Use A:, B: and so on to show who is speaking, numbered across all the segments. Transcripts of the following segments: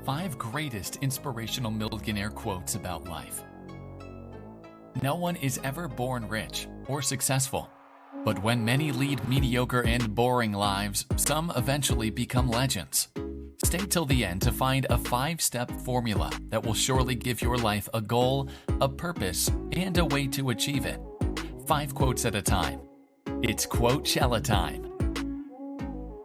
A: 5 greatest inspirational millionaire quotes about life. No one is ever born rich or successful, but when many lead mediocre and boring lives, some eventually become legends. Stay till the end to find a 5-step formula that will surely give your life a goal, a purpose, and a way to achieve it. 5 quotes at a time. It's Quote-Shella time.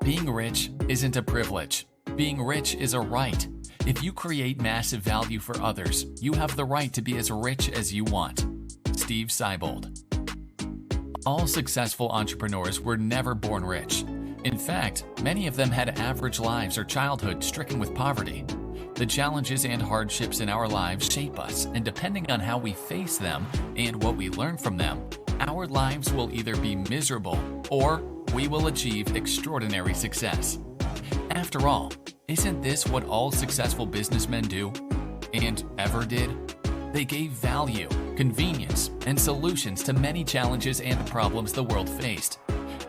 A: Being rich isn't a privilege. Being rich is a right. If you create massive value for others, you have the right to be as rich as you want. Steve Seibold. All successful entrepreneurs were never born rich. In fact, many of them had average lives or childhood stricken with poverty. The challenges and hardships in our lives shape us, and depending on how we face them and what we learn from them, our lives will either be miserable or we will achieve extraordinary success. After all, isn't this what all successful businessmen do and ever did? They gave value, convenience, and solutions to many challenges and problems the world faced.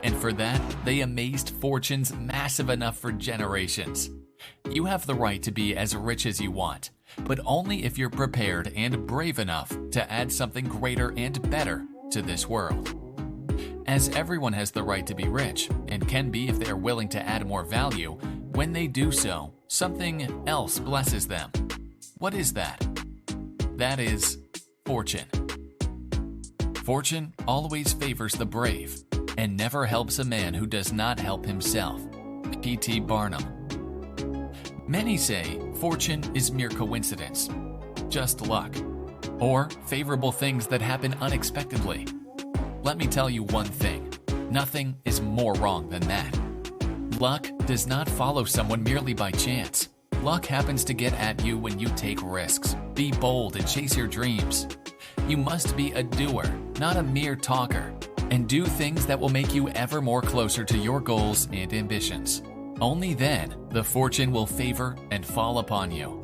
A: And for that, they amazed fortunes massive enough for generations. You have the right to be as rich as you want, but only if you're prepared and brave enough to add something greater and better to this world. As everyone has the right to be rich, and can be if they are willing to add more value, when they do so, something else blesses them. What is that? That is fortune. Fortune always favors the brave and never helps a man who does not help himself. P.T. Barnum. Many say fortune is mere coincidence, just luck, or favorable things that happen unexpectedly. Let me tell you one thing, nothing is more wrong than that. Luck does not follow someone merely by chance. Luck happens to get at you when you take risks, be bold, and chase your dreams. You must be a doer, not a mere talker, and do things that will make you ever more closer to your goals and ambitions. Only then the fortune will favor and fall upon you.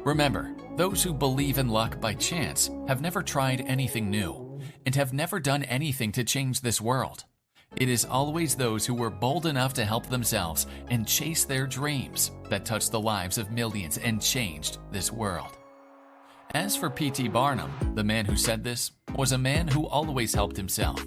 A: Remember, those who believe in luck by chance have never tried anything new and have never done anything to change this world. It is always those who were bold enough to help themselves and chase their dreams that touched the lives of millions and changed this world. As for P.T. Barnum, the man who said this was a man who always helped himself.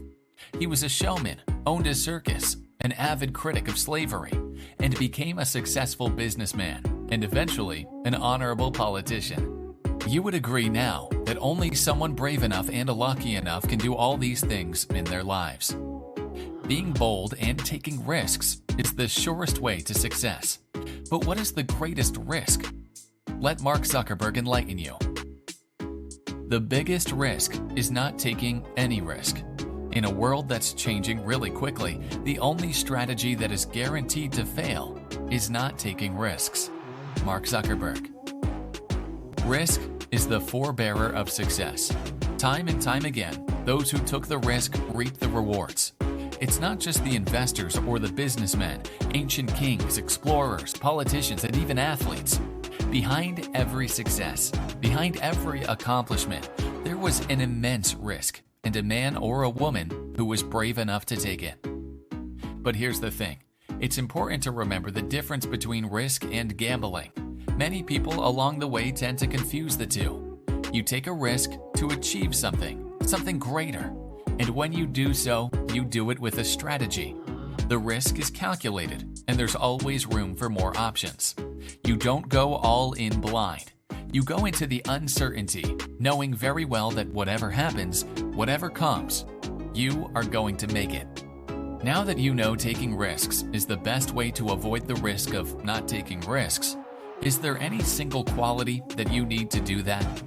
A: He was a showman, owned a circus, an avid critic of slavery, and became a successful businessman and eventually an honorable politician. You would agree now that only someone brave enough and lucky enough can do all these things in their lives. Being bold and taking risks is the surest way to success. But what is the greatest risk? Let Mark Zuckerberg enlighten you. The biggest risk is not taking any risk. In a world that's changing really quickly, the only strategy that is guaranteed to fail is not taking risks. Mark Zuckerberg. Risk is the forebearer of success. Time and time again, those who took the risk reap the rewards. It's not just the investors or the businessmen, ancient kings, explorers, politicians, and even athletes. Behind every success, behind every accomplishment, there was an immense risk, and a man or a woman who was brave enough to take it. But here's the thing. It's important to remember the difference between risk and gambling. Many people along the way tend to confuse the two. You take a risk to achieve something greater. And when you do so, you do it with a strategy. The risk is calculated, and there's always room for more options. You don't go all in blind. You go into the uncertainty, knowing very well that whatever happens, whatever comes, you are going to make it. Now that you know taking risks is the best way to avoid the risk of not taking risks, is there any single quality that you need to do that?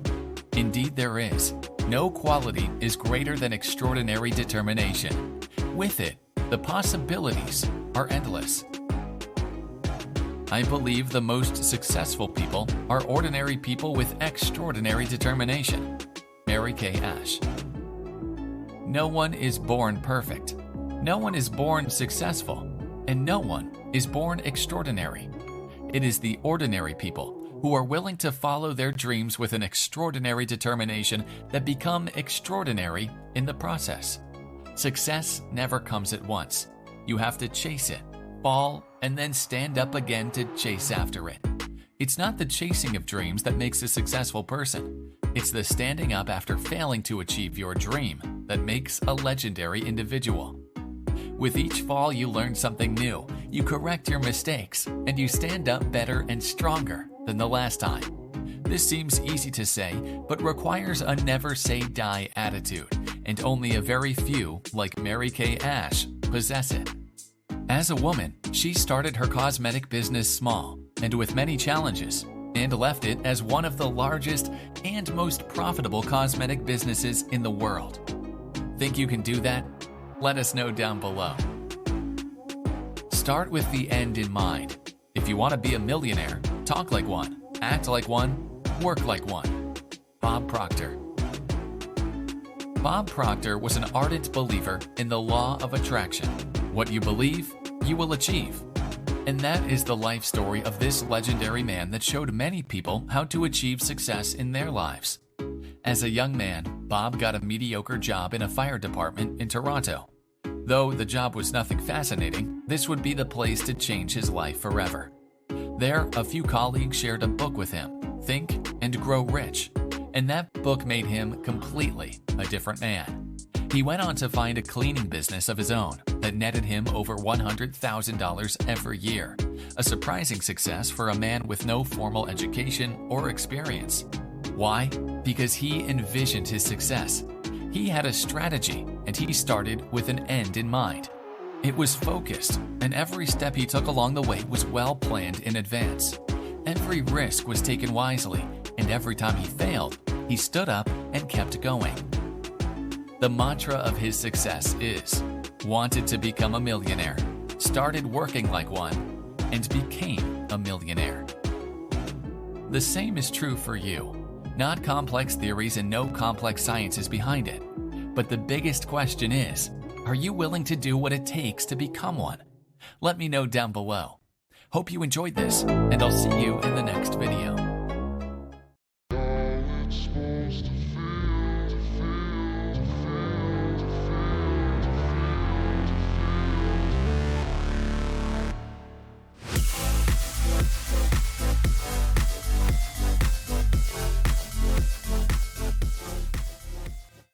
A: Indeed there is. No quality is greater than extraordinary determination. With it, the possibilities are endless. I believe the most successful people are ordinary people with extraordinary determination. Mary Kay Ash. No one is born perfect. No one is born successful. And no one is born extraordinary. It is the ordinary people who are willing to follow their dreams with an extraordinary determination that become extraordinary in the process. Success never comes at once. You have to chase it, fall, and then stand up again to chase after it. It's not the chasing of dreams that makes a successful person. It's the standing up after failing to achieve your dream that makes a legendary individual. With each fall, you learn something new, you correct your mistakes, and you stand up better and stronger than the last time. This seems easy to say, but requires a never say die attitude, and only a very few, like Mary Kay Ash, possess it. As a woman, she started her cosmetic business small and with many challenges, and left it as one of the largest and most profitable cosmetic businesses in the world. Think you can do that? Let us know down below. Start with the end in mind. If you want to be a millionaire, talk like one, act like one, work like one. Bob Proctor. Bob Proctor was an ardent believer in the law of attraction. What you believe, you will achieve. And that is the life story of this legendary man that showed many people how to achieve success in their lives. As a young man, Bob got a mediocre job in a fire department in Toronto. Though the job was nothing fascinating, this would be the place to change his life forever. There, a few colleagues shared a book with him, Think and Grow Rich, and that book made him completely a different man. He went on to find a cleaning business of his own that netted him over $100,000 every year, a surprising success for a man with no formal education or experience. Why? Because he envisioned his success. He had a strategy, and he started with an end in mind. It was focused, and every step he took along the way was well planned in advance. Every risk was taken wisely, and every time he failed, he stood up and kept going. The mantra of his success is, wanted to become a millionaire, started working like one, and became a millionaire. The same is true for you. Not complex theories and no complex sciences behind it. But the biggest question is, are you willing to do what it takes to become one? Let me know down below. Hope you enjoyed this, and I'll see you in the next video.